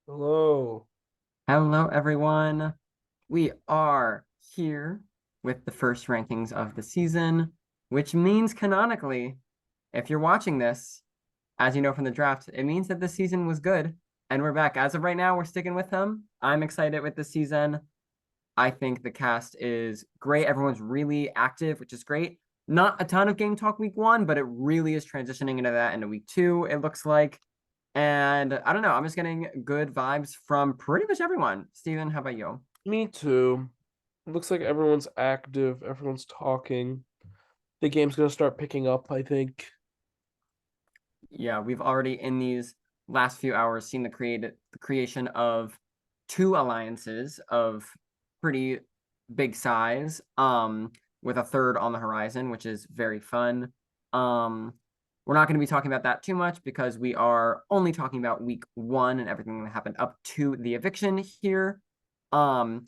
Hello. Hello, everyone. We are here with the first rankings of the season, which means canonically, if you're watching this, as you know from the draft, it means that the season was good. And we're back. As of right now, we're sticking with them. I'm excited with the season. I think the cast is great. Everyone's really active, which is great. Not a ton of game talk week one, but it really is transitioning into that into week two, it looks like. And I don't know, I'm just getting good vibes from pretty much everyone. Steven, how about you? Me too. It looks like everyone's active, everyone's talking. The game's gonna start picking up, I think. Yeah, we've already in these last few hours seen the creation of two alliances of pretty big size, with a third on the horizon, which is very fun. Um, we're not going to be talking about that too much because we are only talking about week one and everything that happened up to the eviction here. Um,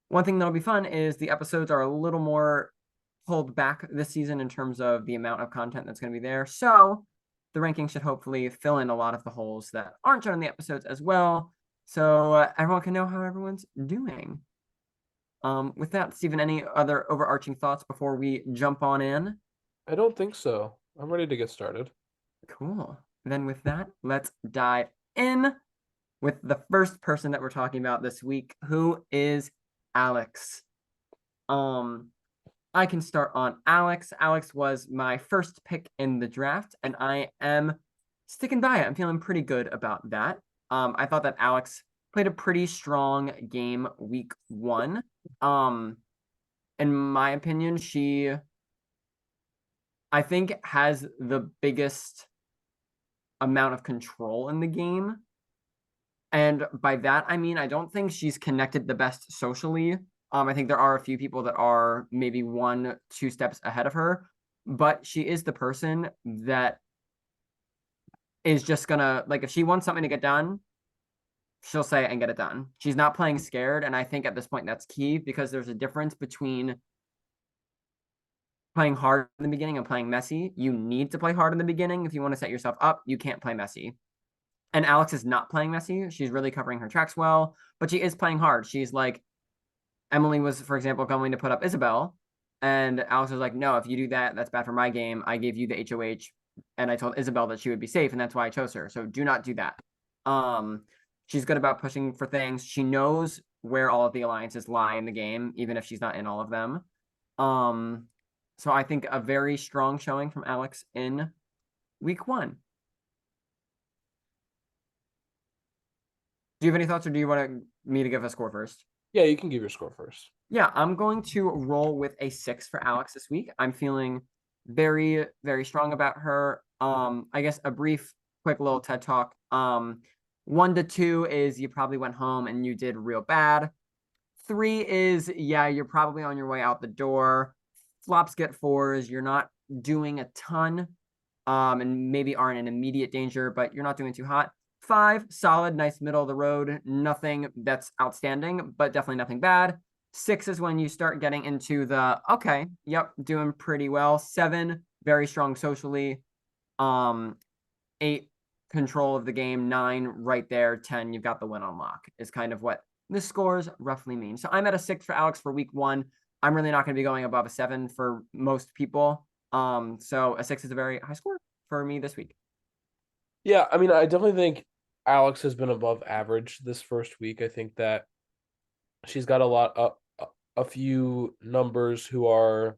One thing that'll be fun is the episodes are a little more pulled back this season in terms of the amount of content that's going to be there. So the ranking should hopefully fill in a lot of the holes that aren't shown in the episodes as well. So everyone can know how everyone's doing. With that, Stephen, any other overarching thoughts before we jump on in? I don't think so. I'm ready to get started. Cool. Then with that, let's dive in with the first person that we're talking about this week, who is Alex. Um, I can start on Alex. Alex was my first pick in the draft, and I am sticking by it. I'm feeling pretty good about that. I thought that Alex played a pretty strong game week one. Um, in my opinion, she, I think, has the biggest amount of control in the game. And by that, I mean, I don't think she's connected the best socially. I think there are a few people that are maybe one, two steps ahead of her, but she is the person that is just gonna, like, if she wants something to get done, she'll say it and get it done. She's not playing scared. And I think at this point that's key because there's a difference between playing hard in the beginning and playing messy. You need to play hard in the beginning if you want to set yourself up. You can't play messy. And Alex is not playing messy. She's really covering her tracks well, but she is playing hard. She's like, Emily was, for example, going to put up Isabel, and Alex was like, "No, if you do that, that's bad for my game. I gave you the HOH, and I told Isabel that she would be safe, and that's why I chose her. So do not do that." Um, she's good about pushing for things. She knows where all of the alliances lie in the game, even if she's not in all of them. Um, so I think a very strong showing from Alex in week one. Do you have any thoughts, or do you want me to give a score first? Yeah, you can give your score first. Yeah, I'm going to roll with a 6 for Alex this week. I'm feeling very, very strong about her. I guess a brief, quick little TED talk. 1 to 2 is you probably went home and you did real bad. 3 is, yeah, you're probably on your way out the door. Flops get 4s. You're not doing a ton, and maybe aren't in immediate danger, but you're not doing too hot. 5, solid, nice middle of the road. Nothing that's outstanding, but definitely nothing bad. 6 is when you start getting into the, okay, yep, doing pretty well. 7, very strong socially. 8, control of the game. 9, right there. 10, you've got the win on lock, is kind of what the scores roughly mean. So I'm at a 6 for Alex for week one. I'm really not going to be going above a 7 for most people. So a 6 is a very high score for me this week. Yeah, I mean, I definitely think Alex has been above average this first week. I think that she's got a few numbers who are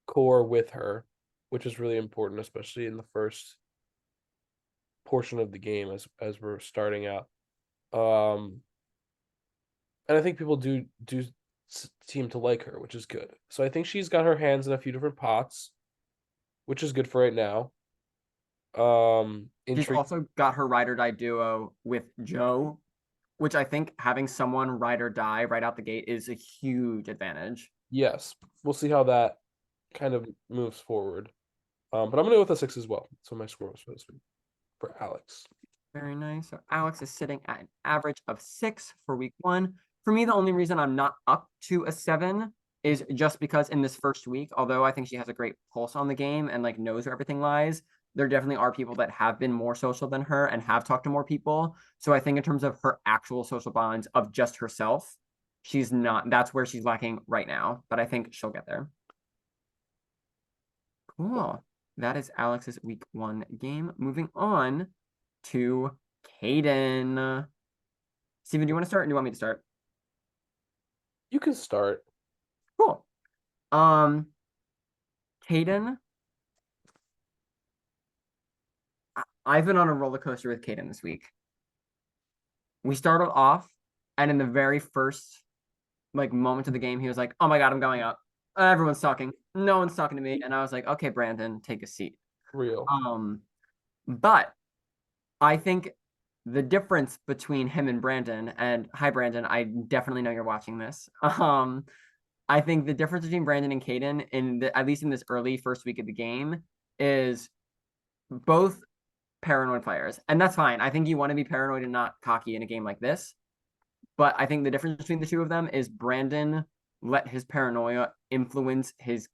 core with her, which is really important, especially in the first portion of the game as we're starting out. Um, and I think people do seem to like her, which is good. So I think she's got her hands in a few different pots, which is good for right now. She's Intrigue, also got her ride or die duo with Joe, which I think having someone ride or die right out the gate is a huge advantage. yes, we'll see how that kind of moves forward. But I'm gonna go with a 6 as well. So my score was for this week for Alex. Very nice. So Alex is sitting at an average of 6 for week one. For me, the only reason I'm not up to a 7 is just because in this first week, although I think she has a great pulse on the game and like knows where everything lies, there definitely are people that have been more social than her and have talked to more people. So I think in terms of her actual social bonds of just herself, she's not, that's where she's lacking right now, but I think she'll get there. Cool. That is Alex's week 1 game. Moving on to Caden. Steven, do you want to start or do you want me to start? You can start. Cool. Um, Caden, I've been on a roller coaster with Caden this week. We started off, and in the very first moment of the game, he was like, "Oh my God, I'm going up. Everyone's talking. No one's talking to me." And I was like, "Okay, Brandon, take a seat." Real. But I think the difference between him and Brandon, and hi Brandon, I definitely know you're watching this. I think the difference between Brandon and Caden at least in this early first week of the game is both paranoid players. And that's fine. I think you want to be paranoid and not cocky in a game like this. But I think the difference between the two of them is Brandon let his paranoia influence his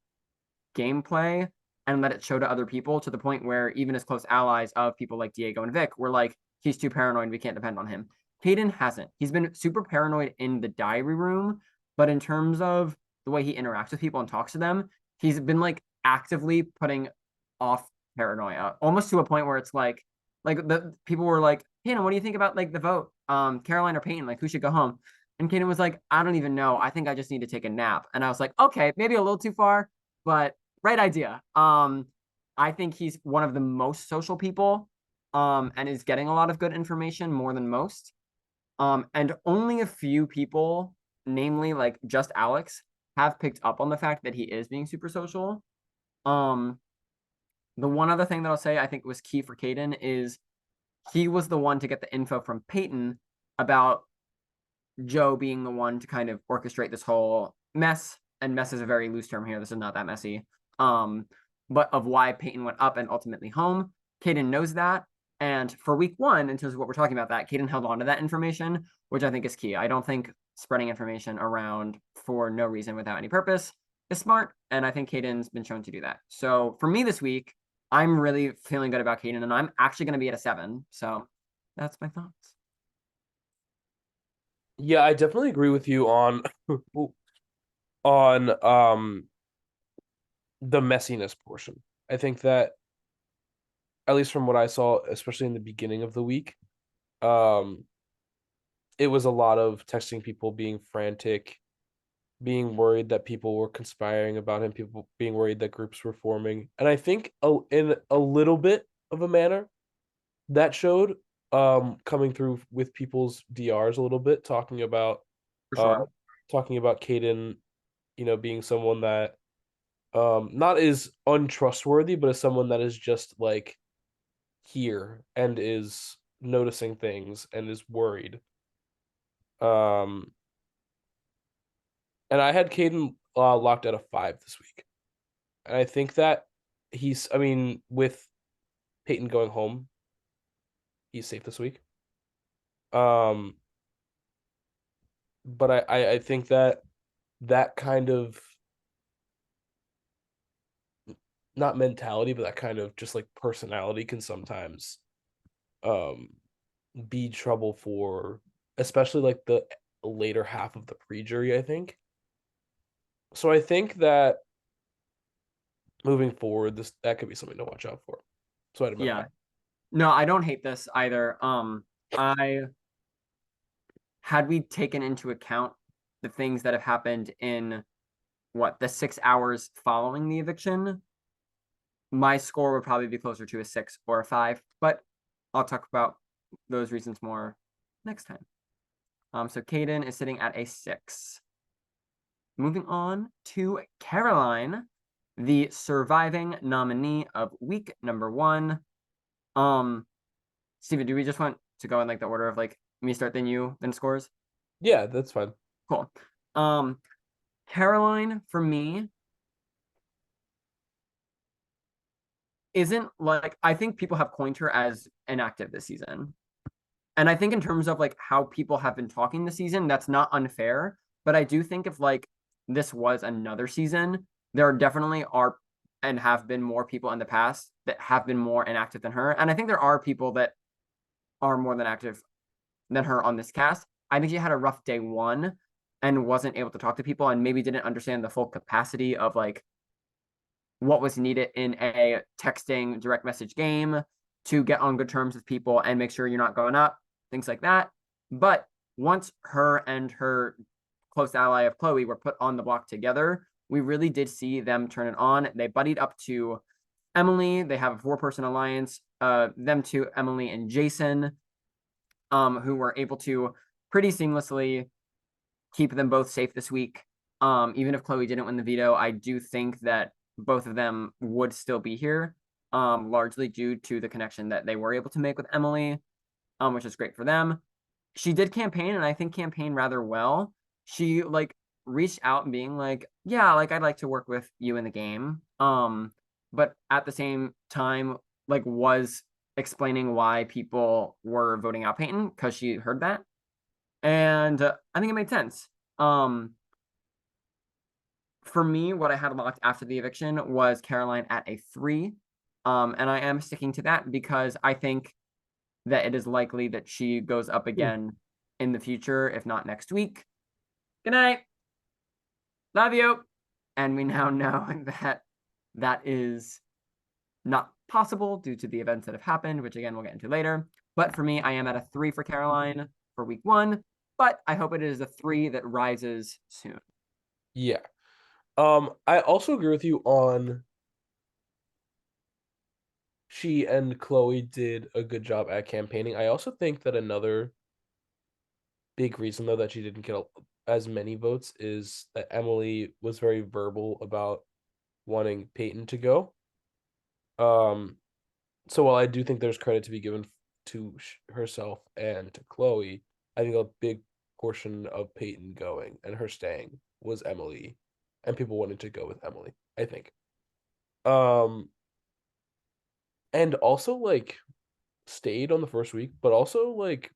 gameplay and let it show to other people to the point where even as close allies of people like Diego and Vic were like, he's too paranoid. We can't depend on him. Caden hasn't. He's been super paranoid in the diary room, but in terms of the way he interacts with people and talks to them, he's been actively putting off paranoia almost to a point where it's like the people were like, Caden, what do you think about the vote? Caroline or Peyton, who should go home? And Caden was like, I don't even know. I think I just need to take a nap. And I was like, okay, maybe a little too far, but right idea. I think he's one of the most social people, and is getting a lot of good information more than most. And only a few people, namely just Alex, have picked up on the fact that he is being super social. Um, the one other thing that I'll say I think was key for Caden is he was the one to get the info from Peyton about Joe being the one to kind of orchestrate this whole mess. And mess is a very loose term here. This is not that messy. But of why Peyton went up and ultimately home. Caden knows that. And for week 1, in terms of what we're talking about, that Caden held on to that information, which I think is key. I don't think spreading information around for no reason without any purpose is smart. And I think Caden's been shown to do that. So for me this week, I'm really feeling good about Caden, and I'm actually going to be at a 7. So that's my thoughts. Yeah, I definitely agree with you on on the messiness portion. I think that at least from what I saw, especially in the beginning of the week, um, it was a lot of texting people, being frantic, being worried that people were conspiring about him, people being worried that groups were forming. And I think in a little bit of a manner that showed coming through with people's DRs a little bit, For uh sure. talking about Caden, being someone that not is untrustworthy, but is someone that is just here and is noticing things and is worried. Um, and I had Caden locked at a 5 this week, and I think that I mean, with Peyton going home, he's safe this week. Um, but I think that that kind of not mentality, but that kind of just personality can sometimes um be trouble for especially the later half of the pre-jury, I think. So I think that moving forward, that could be something to watch out for. So I had him at 5. Yeah. No, I don't hate this either. I had we taken into account the things that have happened in the 6 hours following the eviction, my score would probably be closer to a 6 or a 5, but I'll talk about those reasons more next time. So Caden is sitting at a 6. Moving on to Caroline, the surviving nominee of week number 1. Steven, do we just want to go in the order of me start, then you, then scores? Yeah, that's fine. Cool. Caroline for me isn't I think people have coined her as inactive this season. And I think in terms of how people have been talking this season, that's not unfair. But I do think if this was another season, there definitely are and have been more people in the past that have been more inactive than her. And I think there are people that are more than active than her on this cast. I think she had a rough day one and wasn't able to talk to people and maybe didn't understand the full capacity of like what was needed in a texting direct message game to get on good terms with people and make sure you're not going up, things like that. But once her and her close ally of Chloe were put on the block together, we really did see them turn it on. They buddied up to Emily. They have a 4-person alliance. Them two, Emily and Jason, who were able to pretty seamlessly keep them both safe this week. Even if Chloe didn't win the veto, I do think that both of them would still be here, largely due to the connection that they were able to make with Emily, which is great for them. She did campaign, and I think campaign rather well. She like reached out being like, yeah, like I'd like to work with you in the game. But at the same time, like was explaining why people were voting out Peyton because she heard that. And I think it made sense. For me, what I had locked after the eviction was Caroline at a 3. And I am sticking to that because I think that it is likely that she goes up again in the future, if not next week. Good night. Love you. And we now know that that is not possible due to the events that have happened, which again, we'll get into later. But for me, I am at a 3 for Caroline for week 1, but I hope it is a 3 that rises soon. Yeah. I also agree with you on she and Chloe did a good job at campaigning. I also think that another big reason though that she didn't get as many votes is that Emily was very verbal about wanting Peyton to go. Um, so while I do think there's credit to be given to herself and to Chloe, I think a big portion of Peyton going and her staying was Emily, and people wanted to go with Emily, I think. Um, and also like stayed on the first week, but also like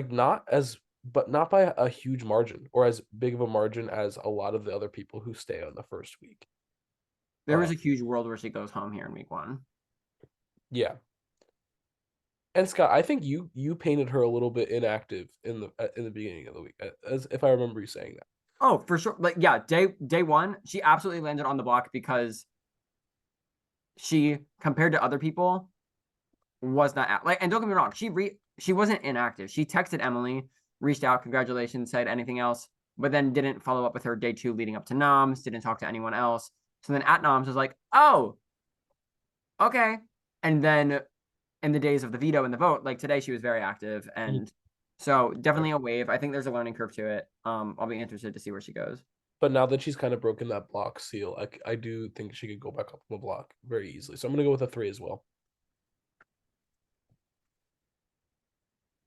not as but not by a huge margin or as big of a margin as a lot of the other people who stay on the first week. There is a huge world where she goes home here in week 1. Yeah. And Scott, I think you painted her a little bit inactive in the beginning of the week, as if I remember you saying that. Oh, for sure. Like, yeah, day 1, she absolutely landed on the block because she, compared to other people, was not like. And don't get me wrong, she wasn't inactive. She texted Emily, reached out, congratulations, said anything else, but then didn't follow up with her day 2 leading up to Noms. Didn't talk to anyone else. So then at Noms was like, oh, okay. And then in the days of the veto and the vote, like today, she was very active, and so definitely a wave. I think there's a learning curve to it. I'll be interested to see where she goes. But now that she's kind of broken that block seal, I do think she could go back up the block very easily. So I'm gonna go with a 3 as well.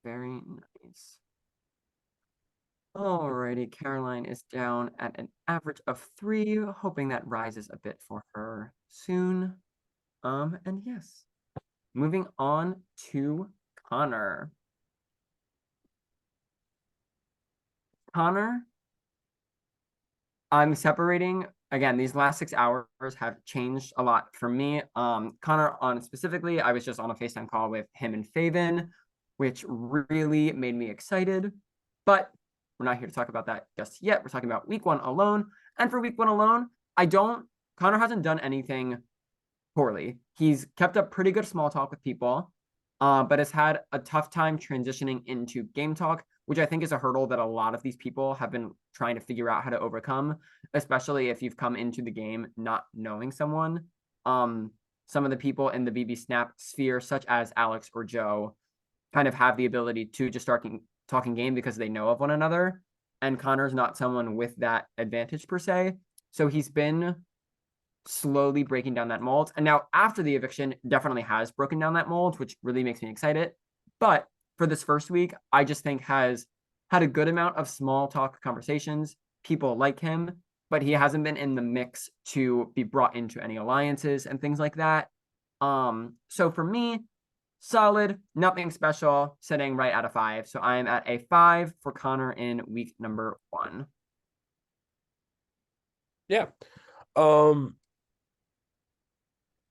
Very nice. Alrighty, Caroline is down at an average of 3, hoping that rises a bit for her soon. And yes, moving on to Connor. Connor, I'm separating again. These last 6 hours have changed a lot for me. Connor, on specifically, I was just on a FaceTime call with him and Faven, which really made me excited. But we're not here to talk about that just yet. We're talking about week 1 alone. And for week 1 alone, Connor hasn't done anything poorly. He's kept up pretty good small talk with people, but has had a tough time transitioning into game talk, which I think is a hurdle that a lot of these people have been trying to figure out how to overcome, especially if you've come into the game not knowing someone. Some of the people in the BB Snap sphere, such as Alex or Joe, kind of have the ability to just start talking game because they know of one another. And Connor's not someone with that advantage per se. So he's been slowly breaking down that mold. And now after the eviction, definitely has broken down that mold, which really makes me excited. But for this first week, I just think has had a good amount of small talk conversations. People like him, but he hasn't been in the mix to be brought into any alliances and things like that. So for me, solid, nothing special, sitting right at a 5. So I'm at a 5 for Connor in week number 1. Yeah. Um,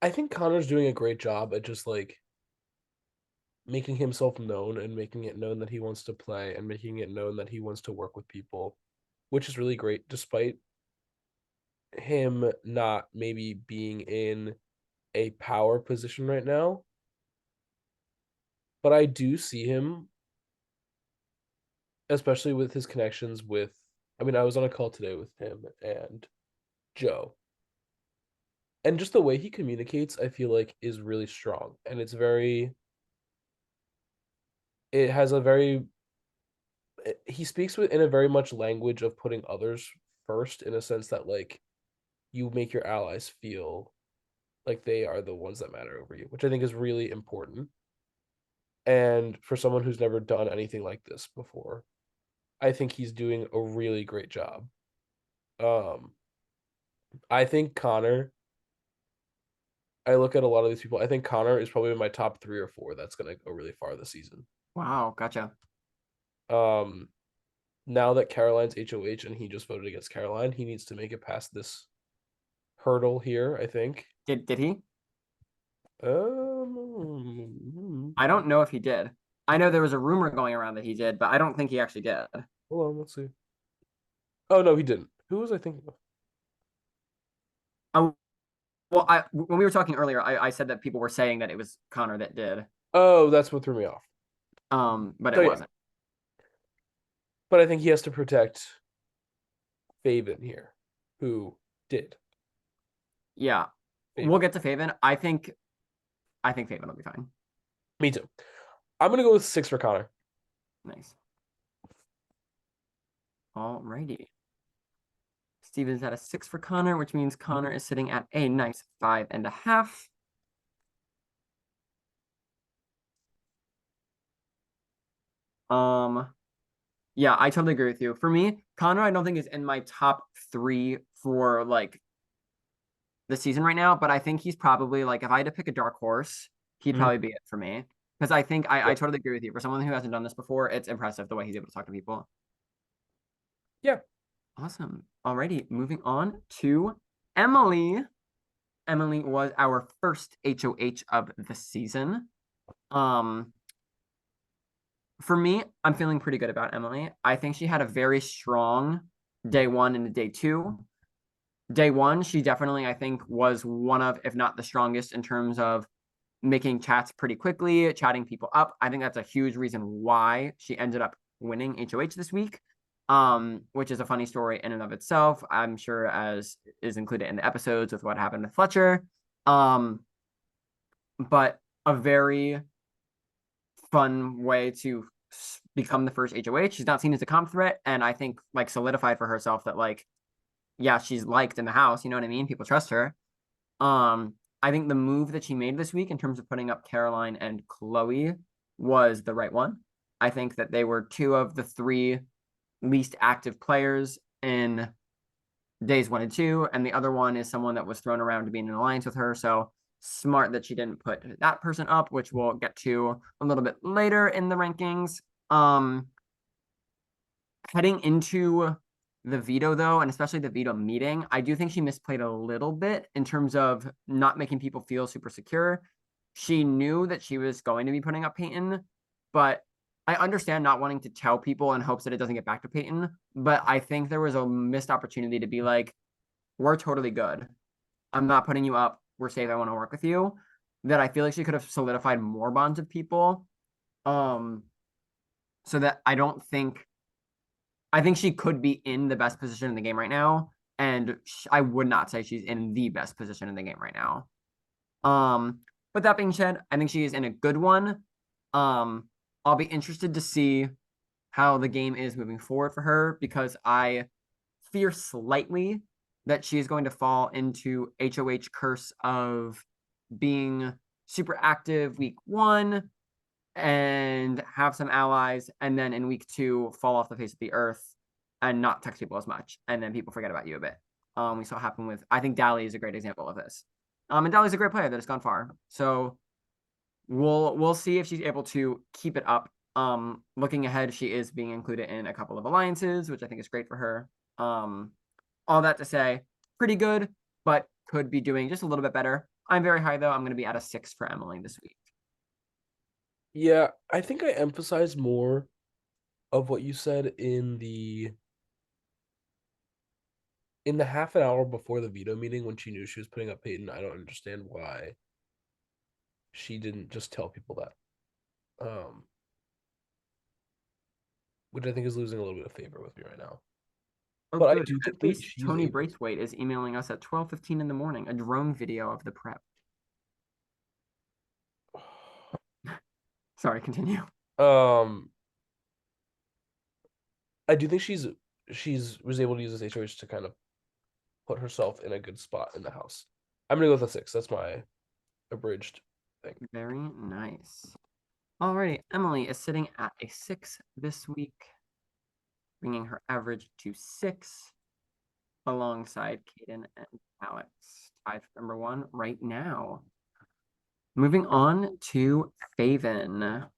I think Connor's doing a great job at just like making himself known and making it known that he wants to play and making it known that he wants to work with people, which is really great, despite him not maybe being in a power position right now. But I do see him, especially with his connections with. I mean, I was on a call today with him and Joe, and just the way he communicates, I feel like is really strong, and it's very. It has a very. He speaks with in a very much language of putting others first, in a sense that like you make your allies feel like they are the ones that matter over you, which I think is really important. And for someone who's never done anything like this before, I think he's doing a really great job. Um, I think Connor. I look at a lot of these people. I think Connor is probably in my top 3 or 4. That's gonna go really far this season. Wow, gotcha. Um, Now that Caroline's HOH and he just voted against Caroline, he needs to make it past this hurdle here. I think. Did he? I Um, don't know if he did. I know there was a rumor going around that he did, but I don't think he actually did. hold on, let's see. Oh no, he didn't. Who was I thinking of? Oh, well, I when we were talking earlier, I said that people were saying that it was Connor that did, Oh, that's what threw me off. but So it yeah, wasn't. but I think he has to protect Faven here, who did. Yeah, we'll Faven. get to Faven. I think Faven will be fine. Me too. I'm gonna go with 6 for Connor. Nice. Alrighty. Steven's at a 6 for Connor, which means Connor is sitting at a nice 5.5. Yeah, I totally agree with you. For me, Connor, I don't think is in my top 3 for like the season right now, but I think he's probably like if I had to pick a dark horse, he'd Mhm. probably be it for me. Because I think I Yeah, totally agree with you. For someone who hasn't done this before, it's impressive the way he's able to talk to people. yeah. Awesome. Alrighty, moving on to Emily. Emily was our first HOH of the season. Um, for me, I'm feeling pretty good about Emily. I think she had a very strong day one and day two. Day one, she definitely, I think, was one of, if not the strongest in terms of making chats pretty quickly, chatting people up. I think that's a huge reason why she ended up winning HOH this week, which is a funny story in and of itself. I'm sure as is included in the episodes with what happened with Fletcher. Um, but a very fun way to become the first HOH. She's not seen as a comp threat, and I think like solidified for herself that like, yeah, she's liked in the house. You know what I mean? People trust her. I think the move that she made this week in terms of putting up Caroline and Chloe was the right one. I think that they were 2 of the 3 least active players in days 1 and 2, and the other one is someone that was thrown around to be in an alliance with her. So smart that she didn't put that person up, which we'll get to a little bit later in the rankings. Um, Heading into the veto though, and especially the veto meeting, I do think she misplayed a little bit in terms of not making people feel super secure. She knew that she was going to be putting up Peyton, but I understand not wanting to tell people in hopes that it doesn't get back to Peyton. But I think there was a missed opportunity to be like, we're totally good. I'm not putting you up. We're safe. I want to work with you. That I feel like she could have solidified more bonds of people. Um, so that I think she could be in the best position in the game right now, and I would not say she's in the best position in the game right now. But that being said, I think she is in a good one. I'll be interested to see how the game is moving forward for her because I fear slightly that she is going to fall into HOH curse of being super active week 1 and have some allies, and then in week 2 fall off the face of the earth and not text people as much, and then people forget about you a bit. We saw it happen with I think Dally is a great example of this. And Dally's a great player that has gone far. So we'll see if she's able to keep it up. Looking ahead, she is being included in a couple of alliances, which I think is great for her. All that to say, pretty good, but could be doing just a little bit better. I'm very high though. I'm going to be at a 6 for Emily this week. Yeah, I think I emphasized more of what you said in the half an hour before the veto meeting when she knew she was putting up Peyton. I don't understand why she didn't just tell people that. Which I think is losing a little bit of favor with me right now. Oh, But I good. do At think that least she's Tony able to. Braithwaite is emailing us at 12:15 in the morning, a drone video of the prep. Sorry, continue. Um, I do think she's was able to use this situation to kind of put herself in a good spot in the house. I'm gonna go with a 6. That's my abridged thing. Very nice. Alrighty, Emily is sitting at a 6 this week, bringing her average to 6 alongside Kaden and Alex. Tied for number 1 right now. Moving on to Faven.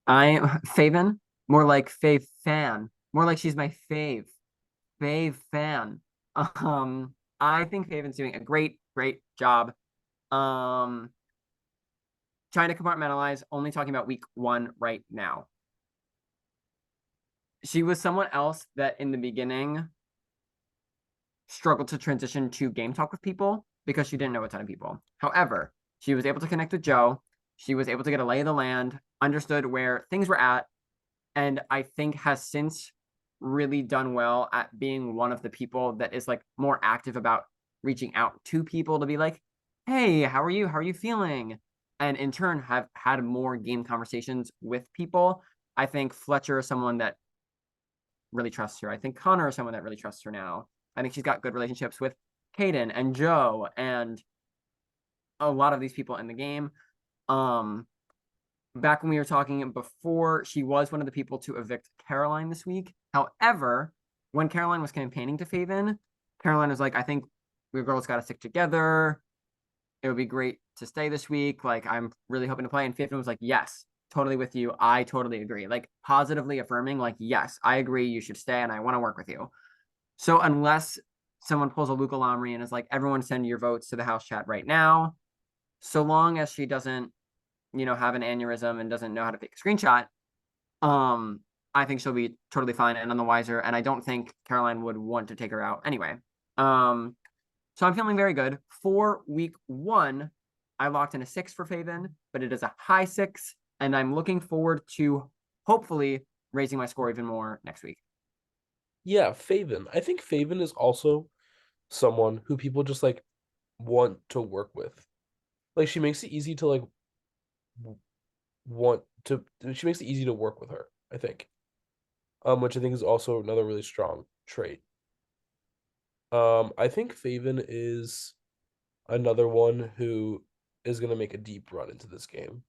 Faven, more like Fave fan, more like she's my fave fan. I think Faven's doing a great job. Um, Trying to compartmentalize, only talking about week 1 right now. She was someone else that in the beginning struggled to transition to game talk with people because she didn't know a ton of people. However, she was able to connect with Joe. She was able to get a lay of the land, understood where things were at, and I think has since really done well at being one of the people that is like more active about reaching out to people to be like, hey, how are you? How are you feeling? And in turn have had more game conversations with people. I think Fletcher is someone that really trusts her. I think Connor is someone that really trusts her now. I think she's got good relationships with Caden and Joe and a lot of these people in the game. Back when we were talking before, she was one of the people to evict Caroline this week. However, when Caroline was campaigning to Faven, Caroline was like, I think we girls got to stick together. It would be great to stay this week. Like, I'm really hoping to play. And Faven was like, yes, totally with you. I totally agree. Like, positively affirming, like, yes, I agree. You should stay and I want to work with you. So, unless someone pulls a Luca Lamry and is like, everyone send your votes to the house chat right now, so long as she doesn't have an aneurysm and doesn't know how to take a screenshot, I think she'll be totally fine and none the wiser. And I don't think Caroline would want to take her out anyway. So I'm feeling very good. For week 1, I locked in a 6 for Faven, but it is a high 6, and I'm looking forward to hopefully raising my score even more next week. Yeah, Faven. I think Faven is also someone who people just like want to work with. Like she makes it easy to like want to she makes it easy to work with her, I think. Which I think is also another really strong trait. I think Faven is another one who is gonna make a deep run into this game.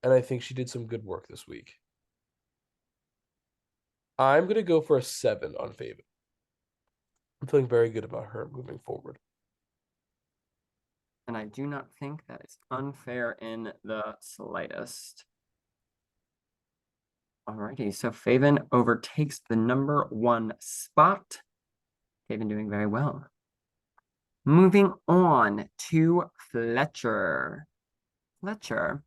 And I think she did some good work this week. I'm gonna go for a 7 on Faven. I'm feeling very good about her moving forward. And I do not think that is unfair in the slightest. Alrighty, so Faven overtakes the number 1 spot. Faven doing very well. Moving on to Fletcher. Fletcher.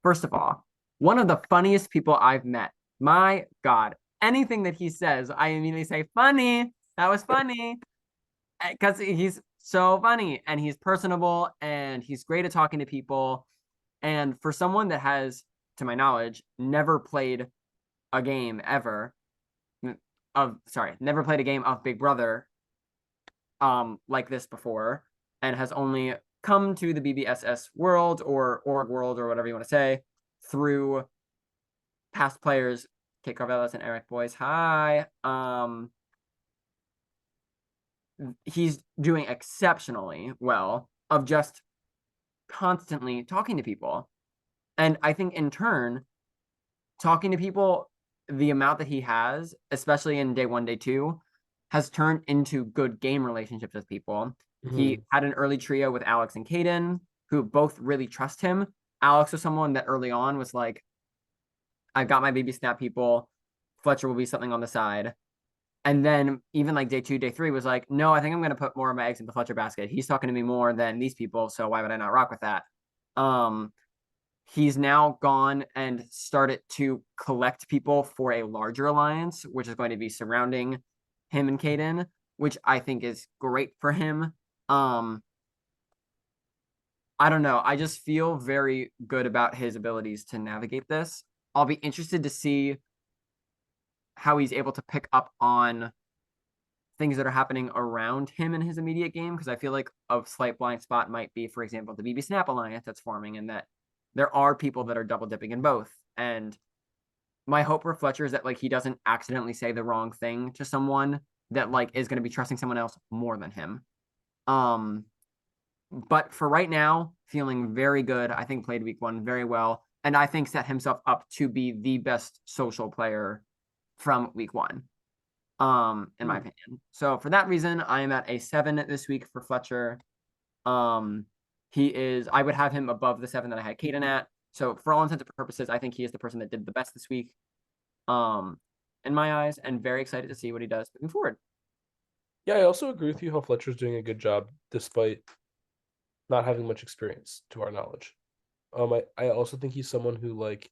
First of all, one of the funniest people I've met. My God, anything that he says, I immediately say, funny. That was funny. Because he's so funny and he's personable and he's great at talking to people. And for someone that has, to my knowledge, never played a game ever never played a game of Big Brother like this before and has only come to the BBSS world or org world or whatever you want to say through past players, Kate Carvelis and Eric Boyce. Hi. He's doing exceptionally well of just constantly talking to people. And I think in turn, talking to people, the amount that he has, especially in day 1, day 2, has turned into good game relationships with people. He Mhm. had an early trio with Alex and Caden, who both really trust him. Alex was someone that early on was like, I've got my baby snap people. Fletcher will be something on the side. And then even like day 2, day 3 was like, no, I think I'm going to put more of my eggs in the Fletcher basket. He's talking to me more than these people, so why would I not rock with that? Um, he's now gone and started to collect people for a larger alliance, which is going to be surrounding him and Caden, which I think is great for him. Um, I don't know. I just feel very good about his abilities to navigate this. I'll be interested to see how he's able to pick up on things that are happening around him in his immediate game, because I feel like a slight blind spot might be, for example, the BB Snap alliance that's forming, and that there are people that are double dipping in both. And my hope for Fletcher is that like he doesn't accidentally say the wrong thing to someone that like is going to be trusting someone else more than him. Um, but for right now, feeling very good. I think played week 1 very well, and I think set himself up to be the best social player from week 1, in my Hmm. opinion. So for that reason, I am at a 7 this week for Fletcher. Um, I would have him above the 7 that I had Caden at. So for all intents and purposes, I think he is the person that did the best this week, um, in my eyes, and very excited to see what he does moving forward. Yeah, I also agree with you how Fletcher's doing a good job despite not having much experience to our knowledge. I also think he's someone who like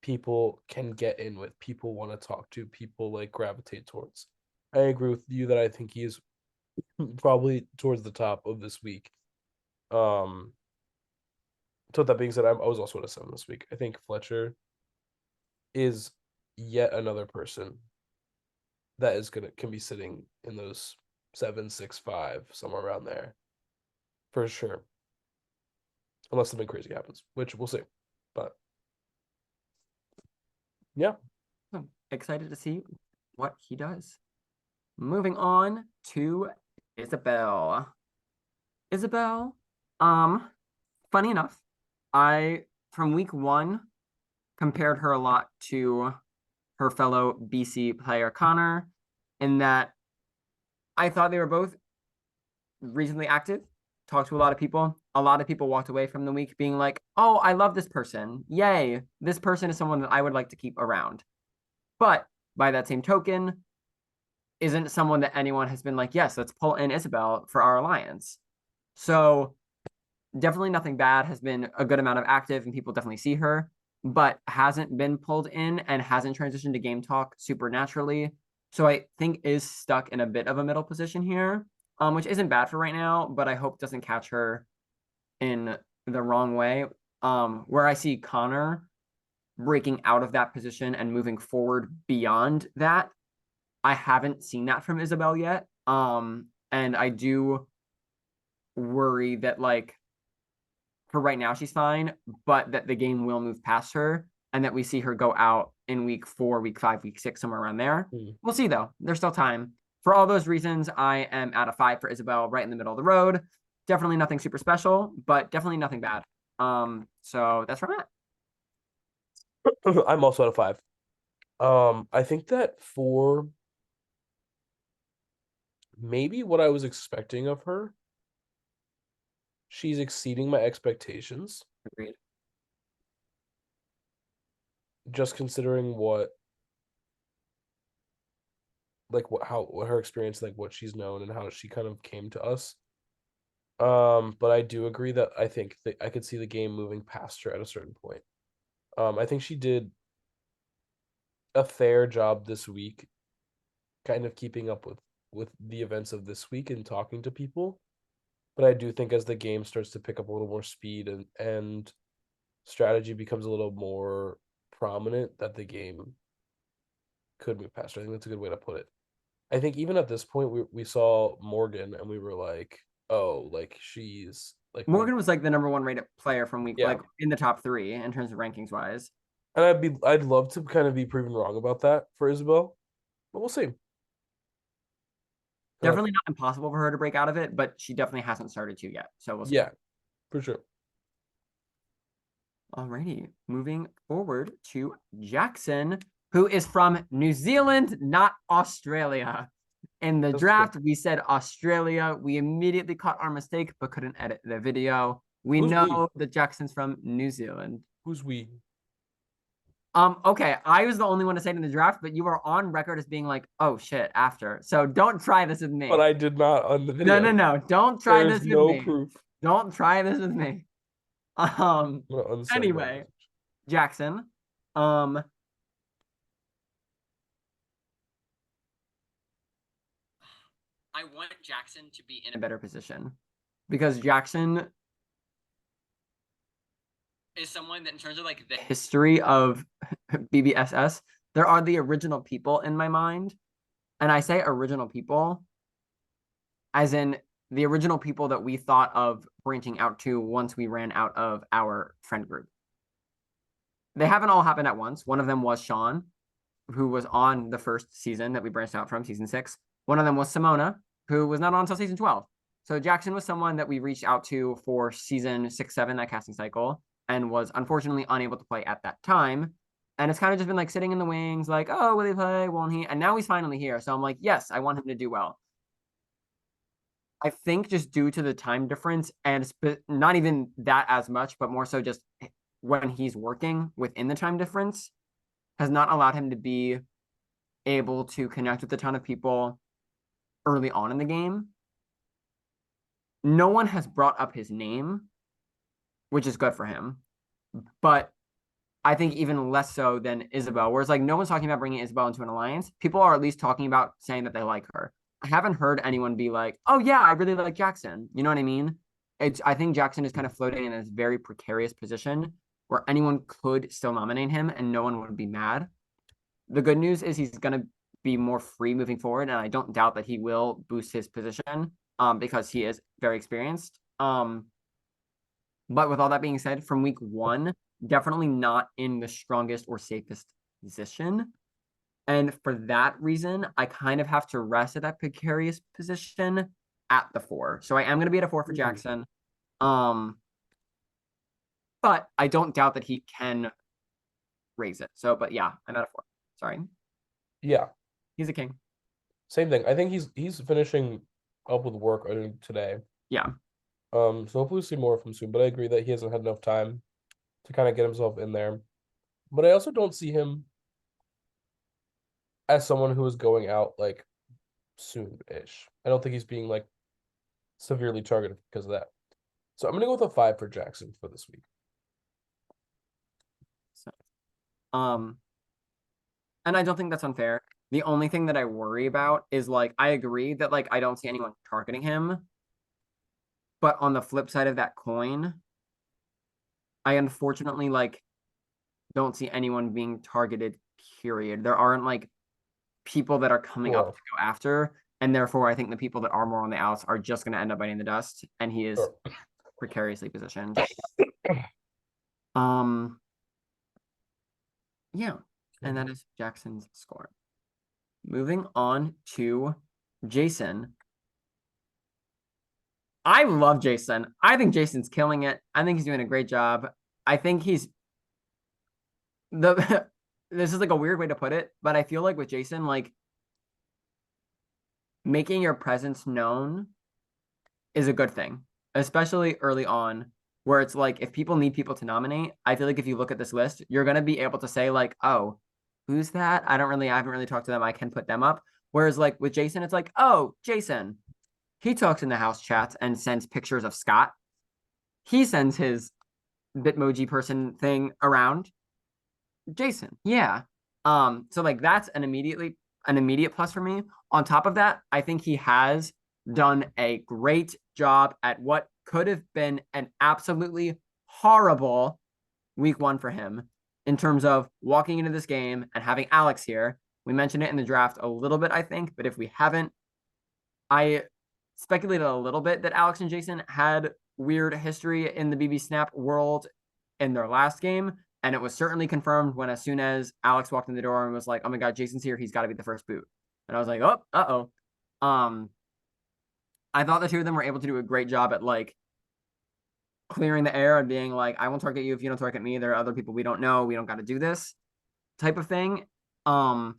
people can get in with, people want to talk to, people like gravitate towards. I agree with you that I think he's probably towards the top of this week. Um, so with that being said, I was also at a 7 this week. I think Fletcher is yet another person that is gonna can be sitting in those 7, 6, 5, somewhere around there for sure, unless something crazy happens, which we'll see. But yeah, I'm excited to see what he does. Moving on to Isabel. Isabel, um, funny enough, I from week 1 compared her a lot to her fellow BC player Connor, in that I thought they were both reasonably active, talked to a lot of people. A lot of people walked away from the week being like, oh, I love this person. Yay. This person is someone that I would like to keep around. But by that same token, isn't someone that anyone has been like, yes, let's pull in Isabel for our alliance. So definitely nothing bad, has been a good amount of active and people definitely see her, but hasn't been pulled in and hasn't transitioned to game talk super naturally. So I think is stuck in a bit of a middle position here, which isn't bad for right now, but I hope doesn't catch her in the wrong way. Where I see Connor breaking out of that position and moving forward beyond that, I haven't seen that from Isabel yet. And I do worry that like for right now she's fine, but that the game will move past her and that we see her go out in week 4, week 5, week 6, somewhere around there. mm. We'll see though. There's still time. For all those reasons, I am at a 5 for Isabel, right in the middle of the road. Definitely nothing super special, but definitely nothing bad. So that's where I'm at. I'm also at a 5. I think that for maybe what I was expecting of her, she's exceeding my expectations. Agreed. Just considering what her experience, like what she's known and how she kind of came to us. But I do agree that I think that I could see the game moving past her at a certain point. I think she did a fair job this week, kind of keeping up with the events of this week and talking to people. But I do think as the game starts to pick up a little more speed and strategy becomes a little more prominent, that the game could move past her. I think that's a good way to put it. I think even at this point, we saw Morgan and we were like, oh, like she's like one of Morgan was like the number 1 rated player from week, yeah. like in the top 3 in terms of rankings wise. And I'd love to kind of be proven wrong about that for Isabel, but we'll see. Uh, Definitely not impossible for her to break out of it, but she definitely hasn't started to yet. So we'll see. yeah, for sure. Alrighty, moving forward to Jackson, who is from New Zealand, not Australia. In the That's true. draft, we said Australia. We immediately caught our mistake, but couldn't edit the video. We Who's we? know that Jackson's from New Zealand. Who's we? Okay, I was the only one to say it in the draft, but you are on record as being like, oh shit, after. So don't try this with But me. I did not on the No, no, video. no. Don't try There's this with no me. proof. Don't try this with me. Um, I'm gonna unsend that anyway, message. Jackson. Um, I want Jackson to be in a better position because Jackson is someone that, in terms of like the history of BBSS, there are the original people in my mind. And I say original people as in the original people that we thought of branching out to once we ran out of our friend group. They haven't all happened at once. One of them was Sean, who was on the first season that we branched out from, season 6. One of them was Simona, who was not on until season 12. So Jackson was someone that we reached out to for season 6, 7, that casting cycle, and was unfortunately unable to play at that time. And it's kind of just been like sitting in the wings, like, oh, will he play? Won't he? And now he's finally here. So I'm like, yes, I want him to do well. I think just due to the time difference and not even that as much, but more so just when he's working within the time difference has not allowed him to be able to connect with a ton of people early on in the game. No one has brought up his name, which is good for him. But I think even less so than Isabel, whereas like no one's talking about bringing Isabel into an alliance. People are at least talking about saying that they like her. I haven't heard anyone be like, "Oh yeah, I really like Jackson." You know what I mean? I think Jackson is kind of floating in this very precarious position where anyone could still nominate him and no one would be mad. The good news is he's going to be more free moving forward, and I don't doubt that he will boost his position because he is very experienced. But with all that being said, from week 1, definitely not in the strongest or safest position. And for that reason, I kind of have to rest at that precarious position at the 4. So I am going to be at a 4 for Jackson. Um, but I don't doubt that he can raise it. So, but yeah, I'm at a 4. Sorry. Yeah, He's a king. same thing. I think he's finishing up with work I think, today. Yeah. So hopefully we'll see more of him soon. But I agree that he hasn't had enough time to kind of get himself in there. But I also don't see him as someone who is going out like soon-ish. I don't think he's being like severely targeted because of that. So I'm gonna go with a 5 for Jackson for this week. So, um, and I don't think that's unfair. The only thing that I worry about is like I agree that like I don't see anyone targeting him, but on the flip side of that coin, I unfortunately like don't see anyone being targeted, period. There aren't like people that are coming up to Sure, go after, and therefore I think the people that are more on the outs are just going to end up biting the dust, and he is sure. precariously positioned. Um, yeah, and that is Jackson's score. Moving on to Jason. I love Jason. I think Jason's killing it. I think he's doing a great job. I think he's the this is like a weird way to put it, but I feel like with Jason, like making your presence known is a good thing, especially early on, where it's like if people need people to nominate, I feel like if you look at this list, you're gonna be able to say like, oh, who's that? I haven't really talked to them. I can put them up. Whereas like with Jason, it's like, oh, Jason, he talks in the house chats and sends pictures of Scott. He sends his Bitmoji person thing around. Jason, yeah. So like that's an immediate plus for me. On top of that, I think he has done a great job at what could have been an absolutely horrible week 1 for him in terms of walking into this game and having Alex here. We mentioned it in the draft a little bit, I think, but if we haven't, I speculated a little bit that Alex and Jason had weird history in the BB Snap world in their last game. And it was certainly confirmed when, as soon as Alex walked in the door and was like, oh my God, Jason's here. He's got to be the first boot. And I was like, oh, uh-oh. I thought the two of them were able to do a great job at like clearing the air and being like, I won't target you if you don't target me. There are other people we don't know. We don't got to do this type of thing. Um,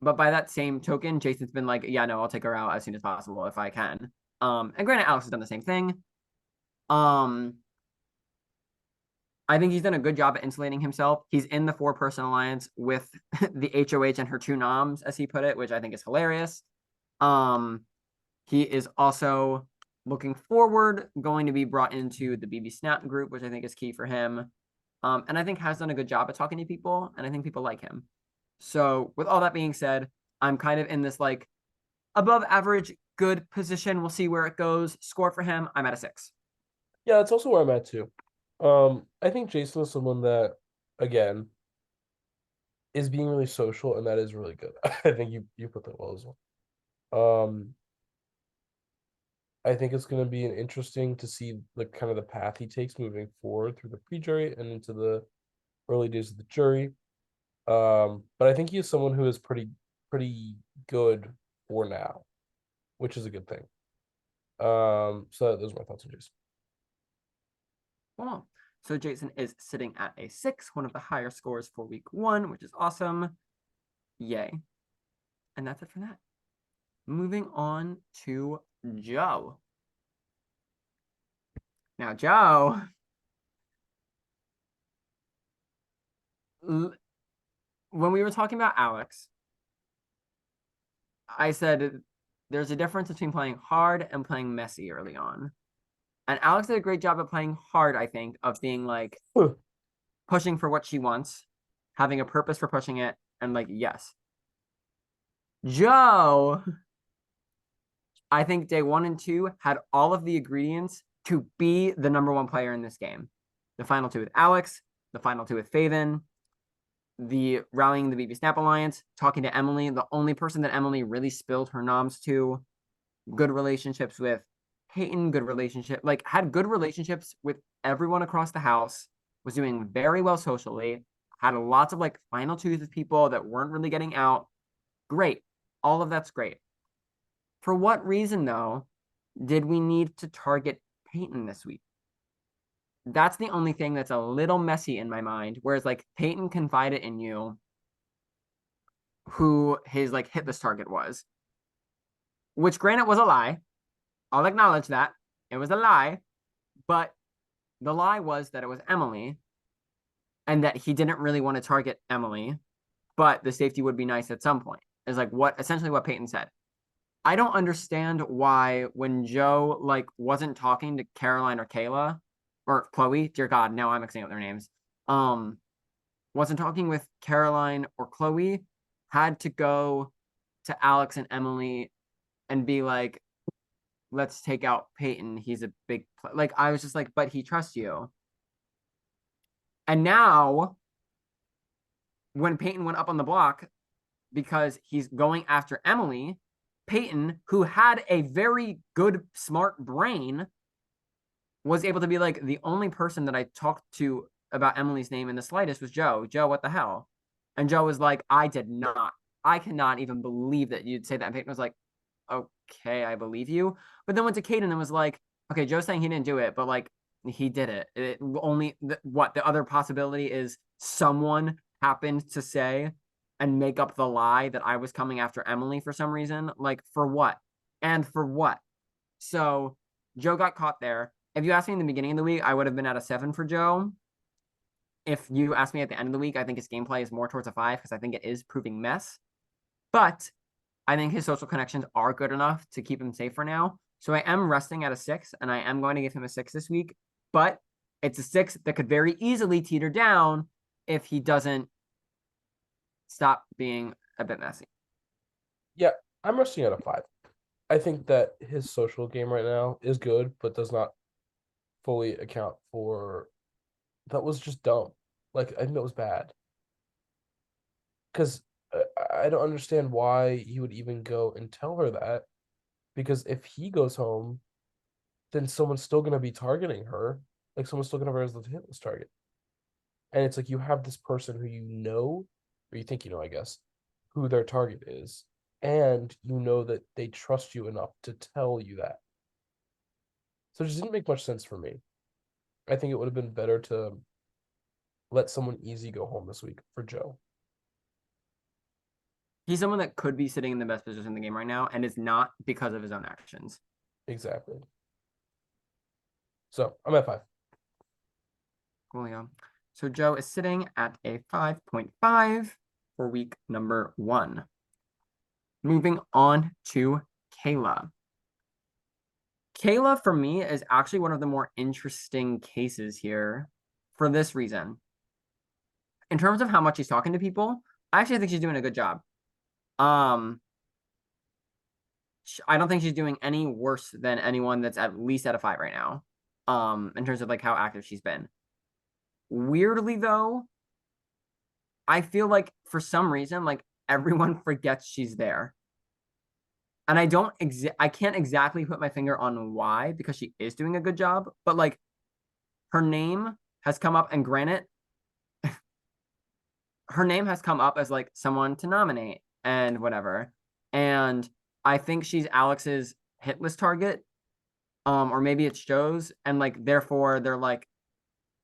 but by that same token, Jason's been like, yeah, no, I'll take her out as soon as possible if I can. And granted, Alex has done the same thing. Um, I think he's done a good job at insulating himself. He's in the 4-person alliance with the HOH and her 2 noms, as he put it, which I think is hilarious. He is also looking forward, going to be brought into the BB Snap group, which I think is key for him. And I think has done a good job at talking to people, and I think people like him. So with all that being said, I'm kind of in this like above average good position. We'll see where it goes. Score for him, I'm at a 6. Yeah, that's also where I'm at too. I think Jason is someone that, again, is being really social, and that is really good. I think you put that well as well. I think it's going to be an interesting to see the kind of the path he takes moving forward through the pre-jury and into the early days of the jury. But I think he is someone who is pretty good for now, which is a good thing. So those are my thoughts on Jason. Cool. So Jason is sitting at a 6, one of the higher scores for week 1, which is awesome. Yay. And that's it for that. Moving on to Joe. Now, Joe, when we were talking about Alex, I said there's a difference between playing hard and playing messy early on. And Alex did a great job of playing hard, I think, of being like pushing for what she wants, having a purpose for pushing it, and like, yes. Joe, I think day 1 and 2 had all of the ingredients to be the #1 player in this game. The final 2 with Alex, the final 2 with Faven, the rallying the BB Snap Alliance, talking to Emily, the only person that Emily really spilled her noms to, good relationships with Peyton, good relationship, like had good relationships with everyone across the house, was doing very well socially, had lots of like final 2s with people that weren't really getting out. Great. All of that's great. For what reason, though, did we need to target Peyton this week? That's the only thing that's a little messy in my mind. Whereas like Peyton confided in you who his like hit list target was, which granted was a lie. I'll acknowledge that. It was a lie, but the lie was that it was Emily and that he didn't really want to target Emily, but the safety would be nice at some point. Is like what essentially what Peyton said. I don't understand why when Joe like wasn't talking to Caroline or Kayla or Chloe, dear God, now I'm mixing up their names. Wasn't talking with Caroline or Chloe, had to go to Alex and Emily and be like, let's take out Peyton. He's a big like I was just like, but he trusts you. And now when Peyton went up on the block because he's going after Emily, Peyton, who had a very good, smart brain, was able to be like, the only person that I talked to about Emily's name in the slightest was Joe. Joe, what the hell? And Joe was like, I did not. I cannot even believe that you'd say that. And Peyton was like, okay, I believe you. But then went to Caden and was like, okay, Joe's saying he didn't do it, but like, he did it. It only, what, the other possibility is someone happened to say and make up the lie that I was coming after Emily for some reason. Like, for what? And for what? So Joe got caught there. If you asked me in the beginning of the week, I would have been at a 7 for Joe. If you ask me at the end of the week, I think his gameplay is more towards a 5 because I think it is proving mess. But I think his social connections are good enough to keep him safe for now. So I am resting at a 6, and I am going to give him a 6 this week. But it's a 6 that could very easily teeter down if he doesn't stop being a bit messy. Yeah, I'm resting at a 5. I think that his social game right now is good, but does not fully account for that was just dumb. Like I think that was bad because I don't understand why he would even go and tell her that. Because if he goes home, then someone's still gonna be targeting her. Like someone's still gonna have her as the hit list target. And it's like you have this person who you know, or you think you know, I guess, who their target is, and you know that they trust you enough to tell you that. So it just didn't make much sense for me. I think it would have been better to let someone easy go home this week for Joe. He's someone that could be sitting in the best position in the game right now and is not because of his own actions. Exactly. So I'm at 5. Coolio. So Joe is sitting at a 5.5 for week number 1. Moving on to Kayla. Kayla, for me, is actually one of the more interesting cases here for this reason. In terms of how much she's talking to people, I actually think she's doing a good job. Um, I don't think she's doing any worse than anyone that's at least at a 5 right now. In terms of like how active she's been. Weirdly though, I feel like for some reason, like everyone forgets she's there. And I can't exactly put my finger on why, because she is doing a good job, but like her name has come up, and granted, her name has come up as like someone to nominate and whatever. And I think she's Alex's hit list target. Or maybe it's Joe's, and like therefore they're like,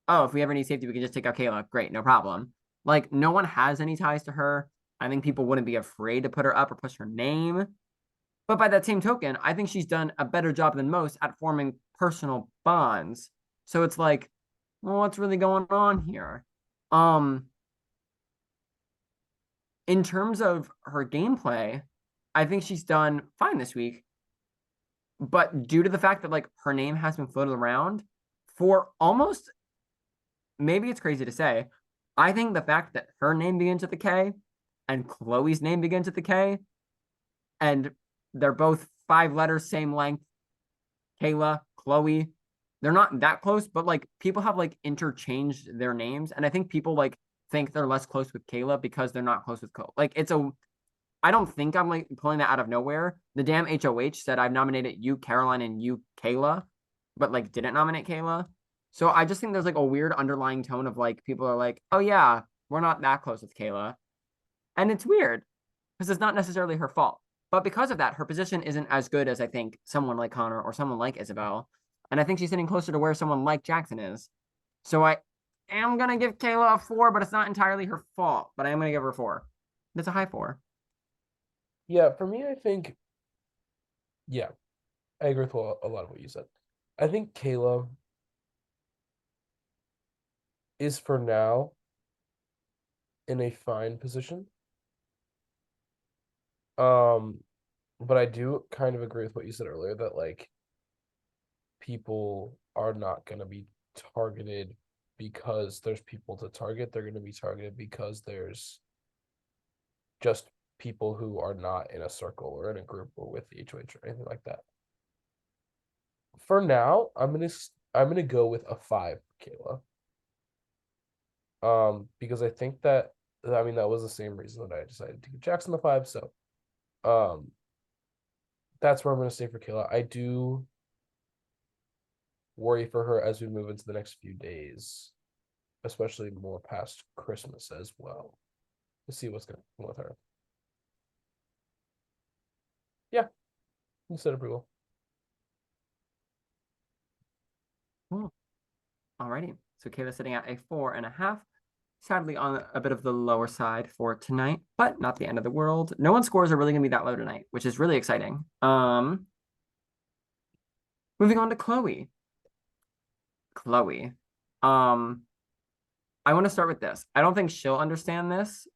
oh, if we ever need safety, we can just take out Kayla. Great, no problem. Like no one has any ties to her. I think people wouldn't be afraid to put her up or push her name. But by that same token, I think she's done a better job than most at forming personal bonds. So it's like, well, what's really going on here? Um, in terms of her gameplay, I think she's done fine this week. But due to the fact that like her name has been floated around for almost, maybe it's crazy to say, I think the fact that her name begins with the K and Chloe's name begins with the K, and they're both 5 letters, same length, Kayla, Chloe, they're not that close, but like people have like interchanged their names, and I think people like think they're less close with Kayla because they're not close with Chloe. Like I don't think I'm like pulling that out of nowhere. The damn HOH said I've nominated you, Caroline, and you, Kayla, but like didn't nominate Kayla. So I just think there's like a weird underlying tone of like people are like, oh yeah, we're not that close with Kayla. And it's weird because it's not necessarily her fault. But because of that, her position isn't as good as I think someone like Connor or someone like Isabel. And I think she's sitting closer to where someone like Jackson is. So I am going to give Kayla a 4, but it's not entirely her fault. But I am going to give her a 4. That's a high 4. Yeah, for me, I think, yeah, I agree with a lot of what you said. I think Kayla is for now in a fine position. Um, but I do kind of agree with what you said earlier that like people are not going to be targeted because there's people to target. They're going to be targeted because there's just people who are not in a circle or in a group or with the HOH or anything like that. For now, I'm gonna go with a 5 for Kayla. Because I think that I mean that was the same reason that I decided to give Jackson the 5. So um that's where I'm gonna stay for Kayla. I do worry for her as we move into the next few days, especially more past Christmas as well. To see what's going on with her. Yeah, you said it pretty well. Cool. Alrighty. So Kayla's sitting at a 4.5. Sadly on a bit of the lower side for tonight, but not the end of the world. No one's scores are really gonna be that low tonight, which is really exciting. Moving on to Chloe. Chloe. Um, I want to start with this. I don't think she'll understand this,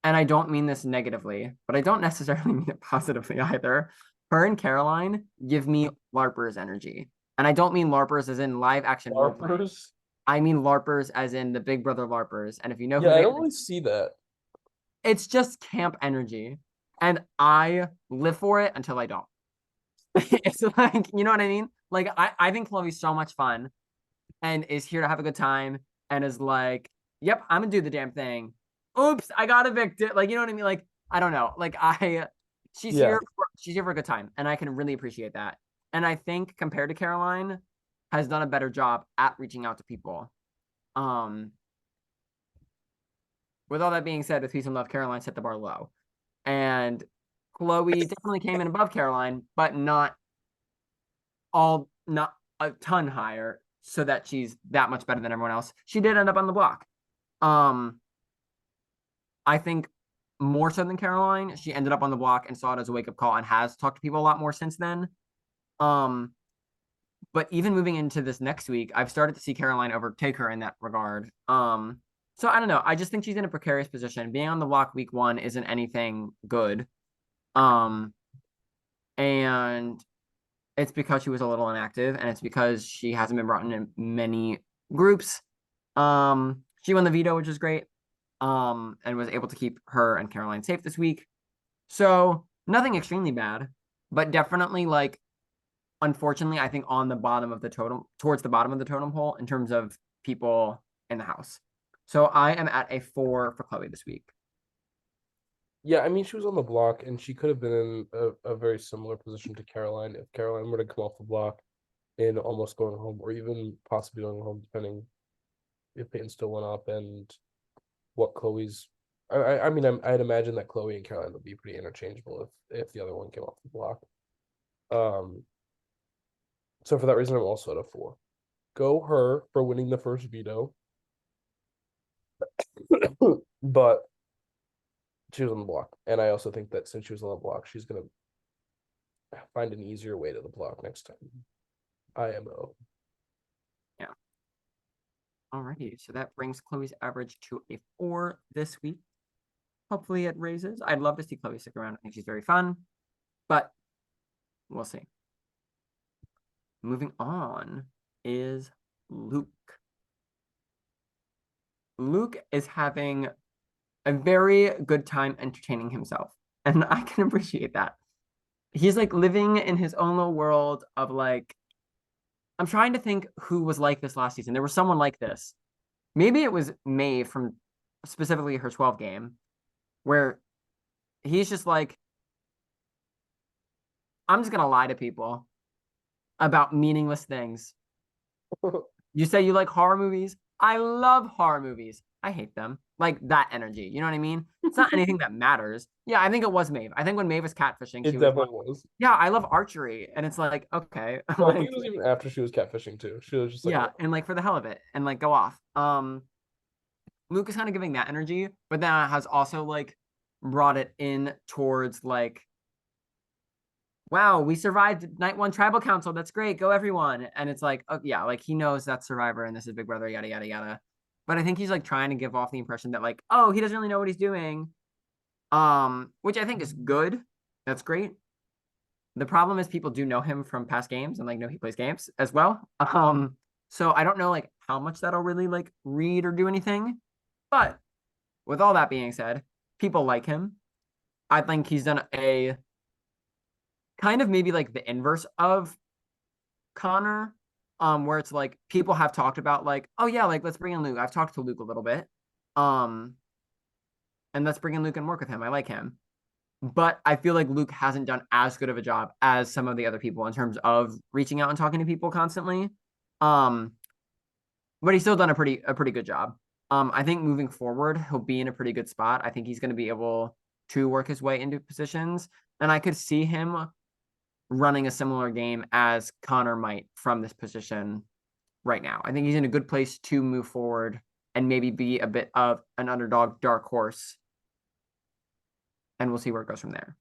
and I don't mean this negatively, but I don't necessarily mean it positively either. Her and Caroline give me LARPers energy. And I don't mean LARPers as in live action role playing. Larpers? I mean LARPers as in the Big Brother LARPers. And if you know who Yeah, I they don't are, really see that. it's just camp energy. And I live for it until I don't. It's like, you know what I mean? Like I think Chloe's so much fun and is here to have a good time and is like, yep, I'm gonna do the damn thing. Oops, I got evicted. Like, you know what I mean? Like, I don't know. Like Yeah. she's here for a good time, and I can really appreciate that. And I think compared to Caroline, has done a better job at reaching out to people. Um, with all that being said, with peace and love, Caroline set the bar low. And Chloe definitely came in above Caroline, but not a ton higher, so that she's that much better than everyone else. She did end up on the block. Um, I think more so than Caroline, she ended up on the block and saw it as a wake up call and has talked to people a lot more since then. Um, But even moving into this next week, I've started to see Caroline overtake her in that regard. So I don't know. I just think she's in a precarious position. Being on the block week 1 isn't anything good. Um, and it's because she was a little inactive, and it's because she hasn't been brought in many groups. She won the veto, which is great. And was able to keep her and Caroline safe this week. So nothing extremely bad, but definitely like unfortunately, I think on the bottom of the totem, towards the bottom of the totem pole in terms of people in the house. So I am at a 4 for Chloe this week. Yeah, I mean, she was on the block, and she could have been in a very similar position to Caroline if Caroline were to come off the block and almost going home, or even possibly going home, depending if Peyton still went up and what Chloe's. I mean, I'd imagine that Chloe and Caroline would be pretty interchangeable if the other one came off the block. Um, so for that reason, I'm also at a 4. Go her for winning the first veto, but she was on the block, and I also think that since she was on the block, she's gonna find an easier way to the block next time. IMO. Yeah. Alrighty. So that brings Chloe's average to a 4 this week. Hopefully it raises. I'd love to see Chloe stick around. I think she's very fun, but we'll see. Moving on is Luke. Luke is having a very good time entertaining himself, and I can appreciate that. He's like living in his own little world of like, I'm trying to think who was like this last season. There was someone like this. Maybe it was Maeve from specifically her 12 game, where he's just like, I'm just gonna lie to people about meaningless things. You say you like horror movies. I love horror movies. I hate them. Like that energy. You know what I mean? It's not anything that matters. Yeah, I think it was Maeve. I think when Maeve was catfishing, It she was definitely was. yeah, I love archery. And it's like, okay. Well, I think Like, it was even after she was catfishing too. She was just like, yeah, and like for the hell of it, and like go off. Luke is kind of giving that energy, but then has also like brought it in towards like, wow, we survived night 1 tribal council. That's great. Go everyone. And it's like, oh yeah, like he knows that's Survivor and this is Big Brother, yada yada yada. But I think he's like trying to give off the impression that like, oh, he doesn't really know what he's doing. Which I think is good. That's great. The problem is people do know him from past games and like know he plays games as well. So I don't know like how much that'll really like read or do anything. But with all that being said, people like him. I think he's done a kind of maybe like the inverse of Connor, where it's like people have talked about like, oh yeah, like let's bring in Luke. I've talked to Luke a little bit. Um, and let's bring in Luke and work with him. I like him. But I feel like Luke hasn't done as good of a job as some of the other people in terms of reaching out and talking to people constantly. Um, but he's still done a pretty good job. I think moving forward, he'll be in a pretty good spot. I think he's going to be able to work his way into positions, and I could see him running a similar game as Connor might from this position right now. I think he's in a good place to move forward and maybe be a bit of an underdog dark horse, and we'll see where it goes from there.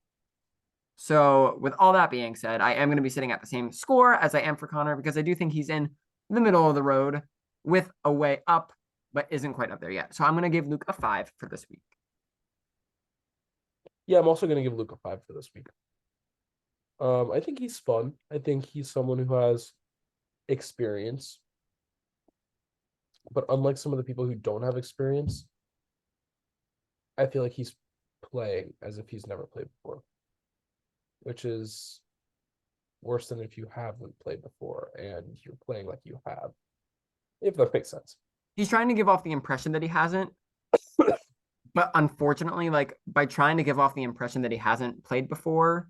So, with all that being said, I am going to be sitting at the same score as I am for Connor because I do think he's in the middle of the road with a way up, but isn't quite up there yet. So, I'm going to give Luke a 5 for this week. yeah, I'm also gonna give Luke a 5 for this week. I think he's fun. I think he's someone who has experience, but unlike some of the people who don't have experience, I feel like he's playing as if he's never played before, which is worse than if you haven't played before and you're playing like you have, if that makes sense. He's trying to give off the impression that he hasn't, but unfortunately, like by trying to give off the impression that he hasn't played before,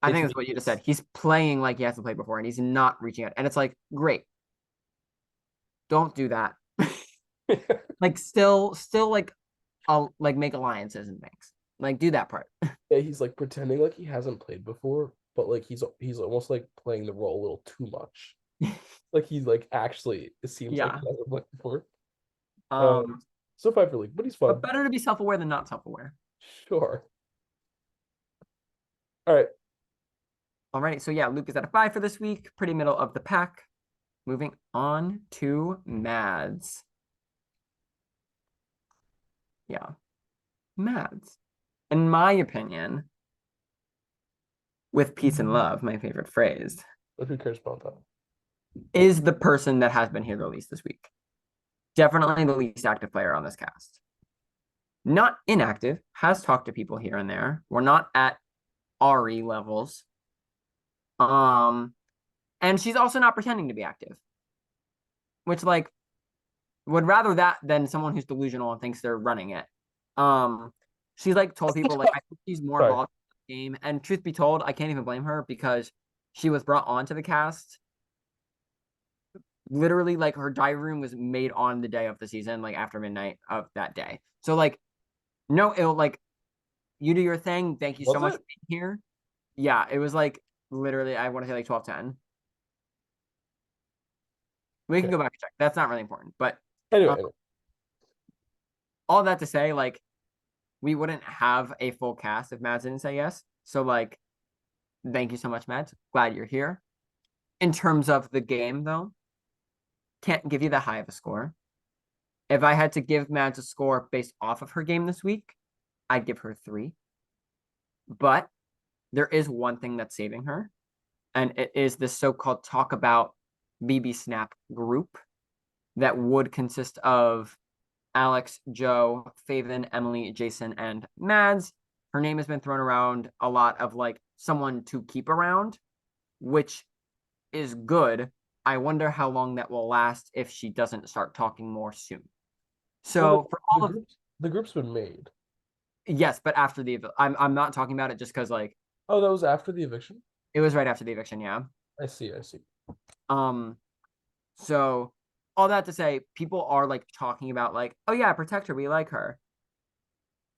I It's think that's what you just said. He's playing like he hasn't played before and he's not reaching out. And it's like, great. Don't do that. Like still like I'll like make alliances and things. Like do that part. yeah, he's like pretending like he hasn't played before, but like he's almost like playing the role a little too much. Like he's like actually it seems like Yeah. he hasn't played before. Um, So 5 for League, but he's but fun. better to be self-aware than not self-aware. Sure. All right. Alrighty, so yeah, Luke is at a 5 for this week, pretty middle of the pack. Moving on to Mads. Yeah, Mads. In my opinion, with peace and love, my favorite phrase, But who cares about that? is the person that has been here the least this week. Definitely the least active player on this cast. Not inactive, has talked to people here and there. We're not at Ari levels. And she's also not pretending to be active, which like would rather that than someone who's delusional and thinks they're running it. Um, she's like told people like I think she's more Sorry. involved in the game, and truth be told, I can't even blame her because she was brought onto the cast. Literally, like her diary room was made on the day of the season, like after midnight of that day. So like, no ill, like you do your thing. Thank you so Was much it? for being here. Yeah, it was like literally, I want to say like 12:10. We can Okay. go back and check. That's not really important, but uh, Anyway, all that to say, like we wouldn't have a full cast if Mads didn't say yes. So like, thank you so much, Mads. Glad you're here. In terms of the game, though, can't give you that high of a score. If I had to give Mads a score based off of her game this week, I'd give her 3. But there is one thing that's saving her, and it is this so-called Talk About BB Snap group that would consist of Alex, Joe, Faven, Emily, Jason, and Mads. Her name has been thrown around a lot of like someone to keep around, which is good. I wonder how long that will last if she doesn't start talking more soon. well, So for the all of group's been made. yes, but after the I'm not talking about it just because like Oh, that was after the eviction. it was right after the eviction, yeah. I see. I see. Um, so all that to say, people are like talking about like, oh yeah, protect her, we like her.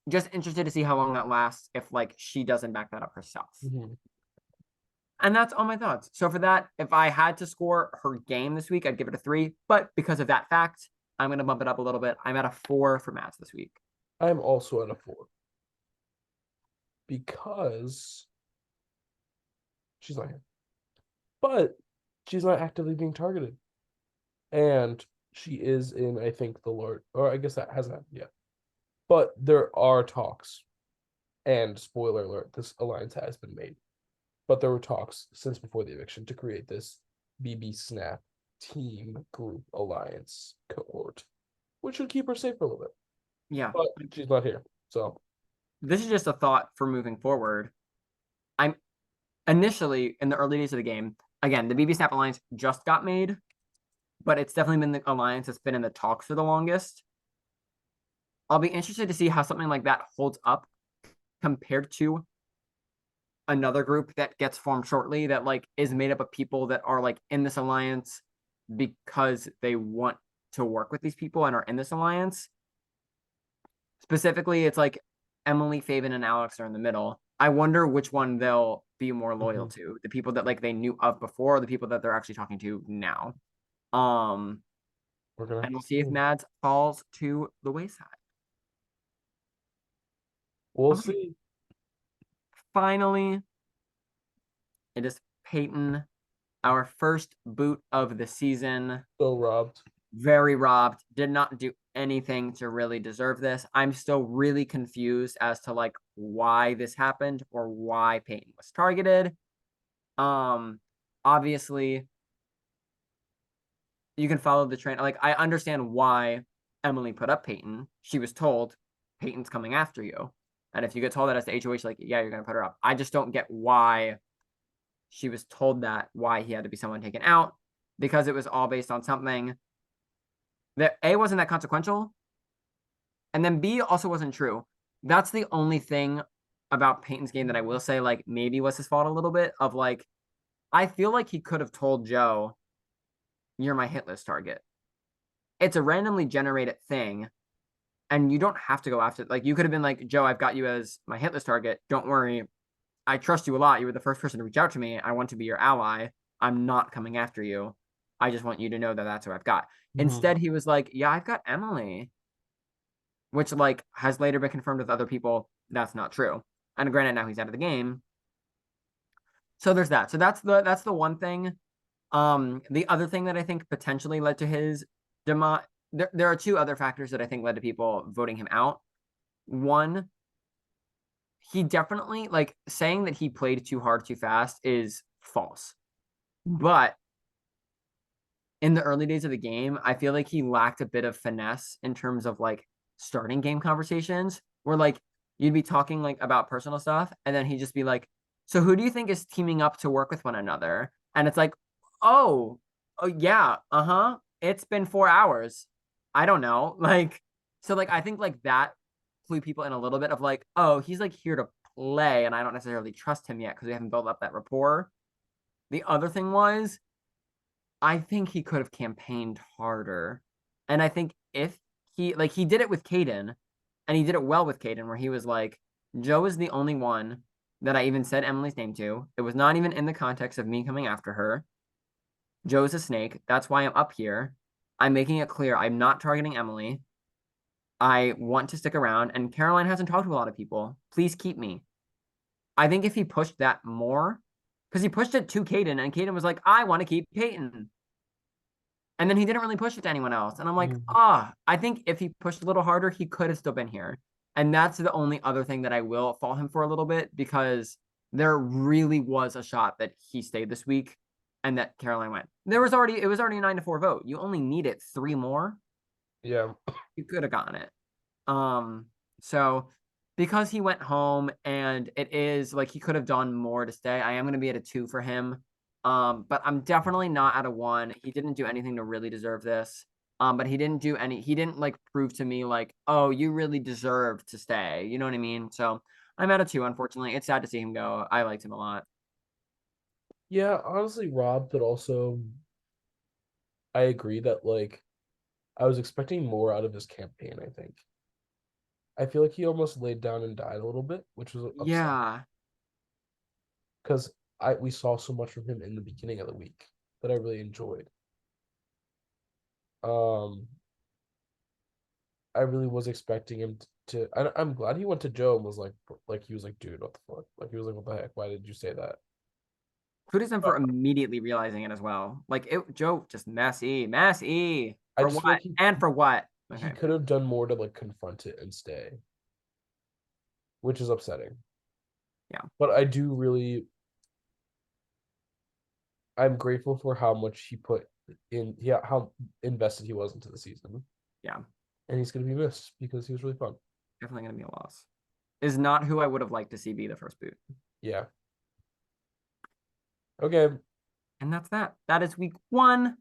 Just interested to see how long that lasts if like she doesn't back that up herself. Mm-hmm. And that's all my thoughts. So for that, if I had to score her game this week, I'd give it a 3. But because of that fact, I'm gonna bump it up a little bit. I'm at a 4 for Mats this week. I'm also at a 4 because she's not here, but she's not actively being targeted, and she is in, I think, the Lord, or I guess that hasn't happened yet. But there are talks, and spoiler alert, this alliance has been made. But there were talks since before the eviction to create this BB Snap team group alliance cohort, which would keep her safe for a little bit. Yeah. But she's not here, so This is just a thought for moving forward. I'm initially in the early days of the game, again, the BB Snap Alliance just got made, but it's definitely been the alliance that's been in the talks for the longest. I'll be interested to see how something like that holds up compared to another group that gets formed shortly that like is made up of people that are like in this alliance because they want to work with these people and are in this alliance. Specifically, it's like Emily, Faven, and Alex are in the middle. I wonder which one they'll be more loyal mhm. to. The people that like they knew of before, or the people that they're actually talking to now. Um, We're gonna have and to we'll see if see. Mads falls to the wayside. We'll Okay. see. Finally, it is Peyton, our first boot of the season. So robbed. Very robbed. Did not do anything to really deserve this. I'm still really confused as to like why this happened or why Peyton was targeted. Um, Obviously, you can follow the train. Like, I understand why Emily put up Peyton. She was told Peyton's coming after you. And if you get told that as the HOH, like, yeah, you're gonna put her up. I just don't get why she was told that, why he had to be someone taken out, because it was all based on something that A wasn't that consequential, and then B also wasn't true. That's the only thing about Peyton's game that I will say, like, maybe was his fault a little bit of like, I feel like he could have told Joe, you're my hit list target. It's a randomly generated thing, and you don't have to go after it. Like, you could have been like, Joe, I've got you as my hit list target. Don't worry. I trust you a lot. You were the first person to reach out to me. I want to be your ally. I'm not coming after you. I just want you to know that that's who I've got. Mhm. Instead, he was like, yeah, I've got Emily, which like has later been confirmed with other people. That's not true. And granted, now he's out of the game. So there's that. So that's the one thing. The other thing that I think potentially led to his demise. There are two other factors that I think led to people voting him out. One, he definitely like saying that he played too hard too fast is false. But in the early days of the game, I feel like he lacked a bit of finesse in terms of like starting game conversations where like you'd be talking like about personal stuff and then he'd just be like, "So who do you think is teaming up to work with one another?" And it's like, "Oh, oh yeah, uh-huh. It's been 4 hours. I don't know." Like so like I think like that flew people in a little bit of like, "Oh, he's like here to play and I don't necessarily trust him yet because we haven't built up that rapport." The other thing was I think he could have campaigned harder. And I think if he did it with Caden, and he did it well with Caden, where he was like, Joe is the only one that I even said Emily's name to. It was not even in the context of me coming after her. Joe's a snake. That's why I'm up here. I'm making it clear I'm not targeting Emily. I want to stick around, and Caroline hasn't talked to a lot of people. Please keep me. I think if he pushed that more, because he pushed it to Caden, and Caden was like, I want to keep Peyton. And then he didn't really push it to anyone else. And I'm like, Mhm. I think if he pushed a little harder, he could have still been here. And that's the only other thing that I will fault him for a little bit because there really was a shot that he stayed this week and that Caroline went. It was already a 9-4 vote. You only needed 3 more. Yeah. You could have gotten it. Um, so because he went home and it is like he could have done more to stay, I am going to be at a 2 for him. But I'm definitely not at a 1. He didn't do anything to really deserve this. But he didn't like prove to me like, oh, you really deserve to stay. You know what I mean? So I'm at a 2, unfortunately. It's sad to see him go. I liked him a lot. Yeah, honestly, Rob, but also I agree that like I was expecting more out of his campaign, I think. I feel like he almost laid down and died a little bit, which was upsetting Yeah. because I we saw so much from him in the beginning of the week that I really enjoyed. Um, I really was expecting him to. I'm glad he went to Joe and was like he was like, dude, what the fuck? Like he was like, what the heck? Why did you say that? Kudos him Uh, for immediately realizing it as well. Like Joe just messy. I For just feel like what? And for what? he Okay. could have done more to like confront it and stay, which is upsetting. Yeah. But I do really, I'm grateful for how much he put in, yeah, how invested he was into the season, Yeah. and he's gonna be missed because he was really fun. Definitely going to be a loss. Is not who I would have liked to see be the first boot. Yeah. Okay. And that's that. That is week 1.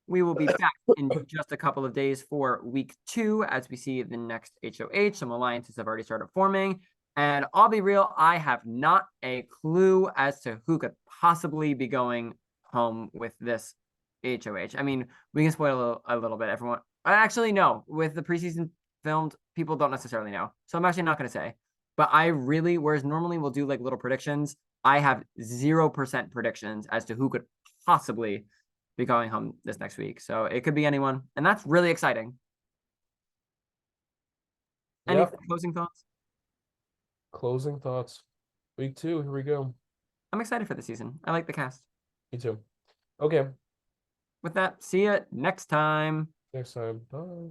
We will be back in just a couple of days for week 2 as we see the next HOH. Some alliances have already started forming. And I'll be real, I have not a clue as to who could possibly be going home with this HOH. I mean, we can spoil a little bit. Everyone, actually, no. With the preseason filmed, people don't necessarily know. So I'm actually not going to say. But I really, whereas normally we'll do like little predictions, I have 0% predictions as to who could possibly be going home this next week. So it could be anyone. And that's really exciting. Any Yep. closing thoughts? Closing thoughts. Week 2. Here we go. I'm excited for the season. I like the cast. Me too. Okay. With that, see you next time. Next time. Bye.